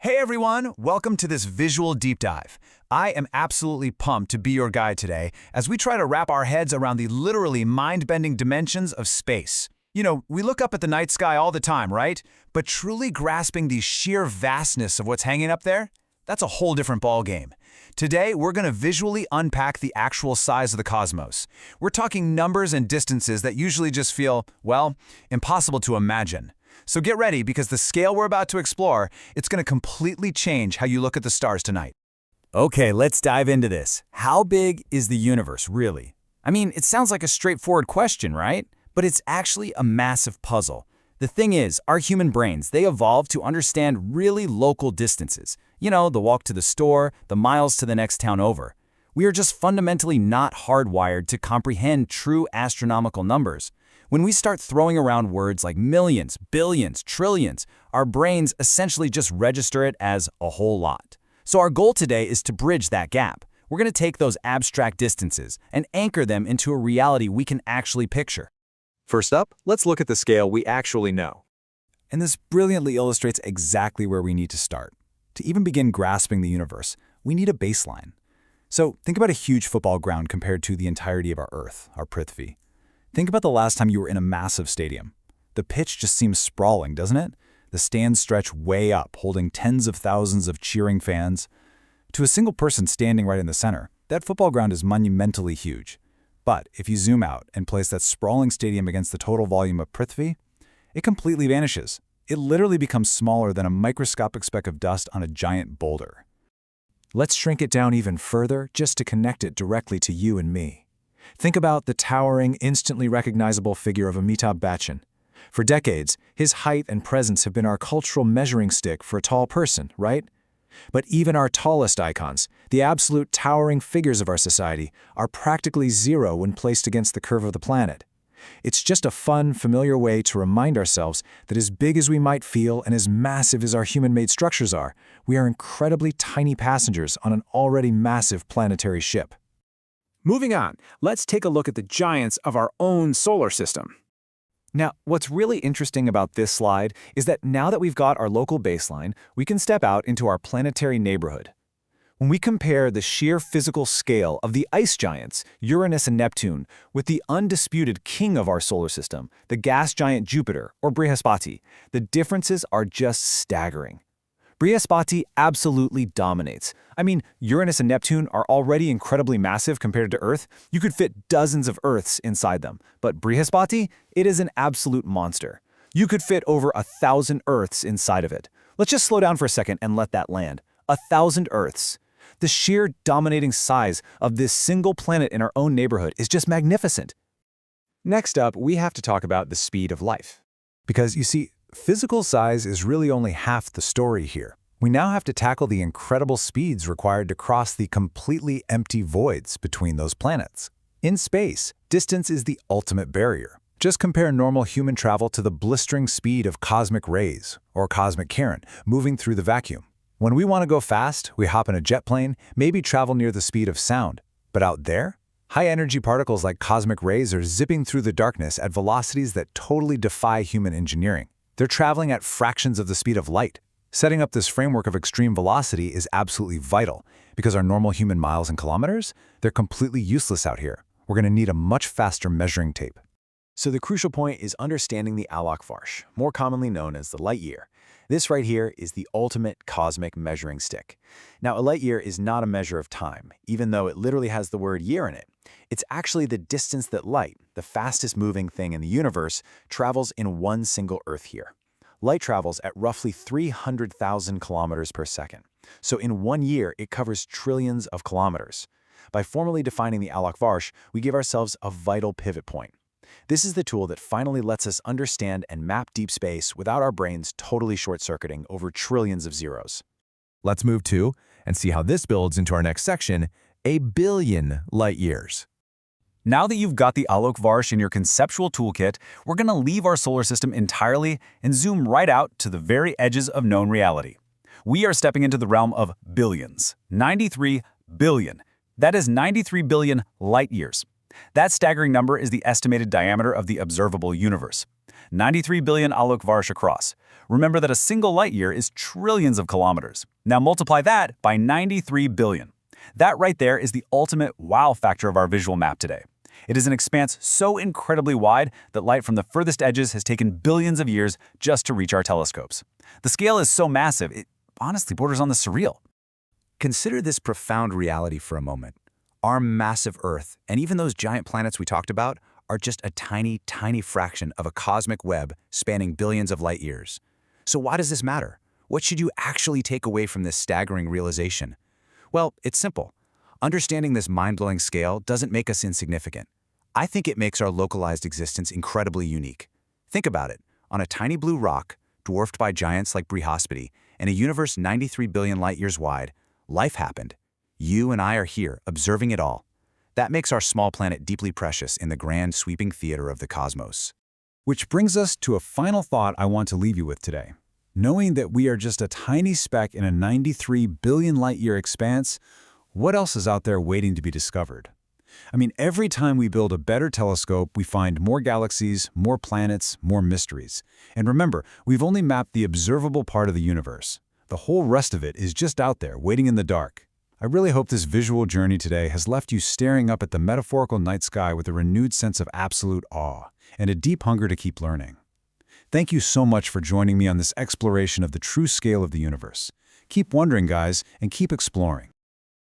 Hey everyone, welcome to this visual deep dive. I am absolutely pumped to be your guide today as we try to wrap our heads around the literally mind-bending dimensions of space. You know, we look up at the night sky all the time, right? But truly grasping the sheer vastness of what's hanging up there, that's a whole different ballgame. Today, we're going to visually unpack the actual size of the cosmos. We're talking numbers and distances that usually just feel, well, impossible to imagine. So get ready because the scale we're about to explore, it's going to completely change how you look at the stars tonight. Okay, let's dive into this. How big is the universe, really? I mean, it sounds like a straightforward question, right? But it's actually a massive puzzle. The thing is, our human brains, they evolved to understand really local distances. You know, the walk to the store, the miles to the next town over. We are just fundamentally not hardwired to comprehend true astronomical numbers. When we start throwing around words like millions, billions, trillions, our brains essentially just register it as a whole lot. So our goal today is to bridge that gap. We're going to take those abstract distances and anchor them into a reality we can actually picture. First up, let's look at the scale we actually know. And this brilliantly illustrates exactly where we need to start. To even begin grasping the universe, we need a baseline. So think about a huge football ground compared to the entirety of our Earth, our Prithvi. Think about the last time you were in a massive stadium. The pitch just seems sprawling, doesn't it? The stands stretch way up, holding tens of thousands of cheering fans. To a single person standing right in the center, that football ground is monumentally huge. But if you zoom out and place that sprawling stadium against the total volume of Prithvi, it completely vanishes. It literally becomes smaller than a microscopic speck of dust on a giant boulder. Let's shrink it down even further just to connect it directly to you and me. Think about the towering, instantly recognizable figure of Amitabh Bachchan. For decades, his height and presence have been our cultural measuring stick for a tall person, right? But even our tallest icons, the absolute towering figures of our society, are practically zero when placed against the curve of the planet. It's just a fun, familiar way to remind ourselves that as big as we might feel and as massive as our human-made structures are, we are incredibly tiny passengers on an already massive planetary ship. Moving on, let's take a look at the giants of our own solar system. Now, what's really interesting about this slide is that now that we've got our local baseline, we can step out into our planetary neighborhood. When we compare the sheer physical scale of the ice giants, Uranus and Neptune, with the undisputed king of our solar system, the gas giant Jupiter, or Brihaspati, the differences are just staggering. Brihaspati absolutely dominates. I mean, Uranus and Neptune are already incredibly massive compared to Earth. You could fit dozens of Earths inside them. But Brihaspati, it is an absolute monster. You could fit over 1,000 Earths inside of it. Let's just slow down for a second and let that land. 1,000 Earths. The sheer dominating size of this single planet in our own neighborhood is just magnificent. Next up, we have to talk about the speed of light. Because, you see, physical size is really only half the story here. We now have to tackle the incredible speeds required to cross the completely empty voids between those planets. In space, distance is the ultimate barrier. Just compare normal human travel to the blistering speed of cosmic rays, or cosmic current, moving through the vacuum. When we want to go fast, we hop in a jet plane, maybe travel near the speed of sound. But out there, high-energy particles like cosmic rays are zipping through the darkness at velocities that totally defy human engineering. They're traveling at fractions of the speed of light. Setting up this framework of extreme velocity is absolutely vital, because our normal human miles and kilometers, they're completely useless out here. We're going to need a much faster measuring tape. So the crucial point is understanding the Alok-Varsh, more commonly known as the light year. This right here is the ultimate cosmic measuring stick. Now, a light year is not a measure of time, even though it literally has the word year in it. It's actually the distance that light, the fastest moving thing in the universe, travels in one single Earth year. Light travels at roughly 300,000 kilometers per second. So in 1 year, it covers trillions of kilometers. By formally defining the Alok-Varsh, we give ourselves a vital pivot point. This is the tool that finally lets us understand and map deep space without our brains totally short-circuiting over trillions of zeros. Let's move to, and see how this builds into our next section, a billion light years. Now that you've got the Alok-Varsh in your conceptual toolkit, we're going to leave our solar system entirely and zoom right out to the very edges of known reality. We are stepping into the realm of billions. 93 billion. That is 93 billion light years. That staggering number is the estimated diameter of the observable universe. 93 billion Alok-Varsh across. Remember that a single light year is trillions of kilometers. Now multiply that by 93 billion. That right there is the ultimate wow factor of our visual map today. It is an expanse so incredibly wide that light from the furthest edges has taken billions of years just to reach our telescopes. The scale is so massive, it honestly borders on the surreal. Consider this profound reality for a moment. Our massive Earth, and even those giant planets we talked about, are just a tiny, tiny fraction of a cosmic web spanning billions of light years. So why does this matter? What should you actually take away from this staggering realization? Well, it's simple. Understanding this mind-blowing scale doesn't make us insignificant. I think it makes our localized existence incredibly unique. Think about it. On a tiny blue rock, dwarfed by giants like Brihaspati, in a universe 93 billion light-years wide, life happened. You and I are here, observing it all. That makes our small planet deeply precious in the grand, sweeping theater of the cosmos. Which brings us to a final thought I want to leave you with today. Knowing that we are just a tiny speck in a 93 billion light-year expanse, what else is out there waiting to be discovered? I mean, every time we build a better telescope, we find more galaxies, more planets, more mysteries. And remember, we've only mapped the observable part of the universe. The whole rest of it is just out there, waiting in the dark. I really hope this visual journey today has left you staring up at the metaphorical night sky with a renewed sense of absolute awe and a deep hunger to keep learning. Thank you so much for joining me on this exploration of the true scale of the universe. Keep wondering, guys, and keep exploring.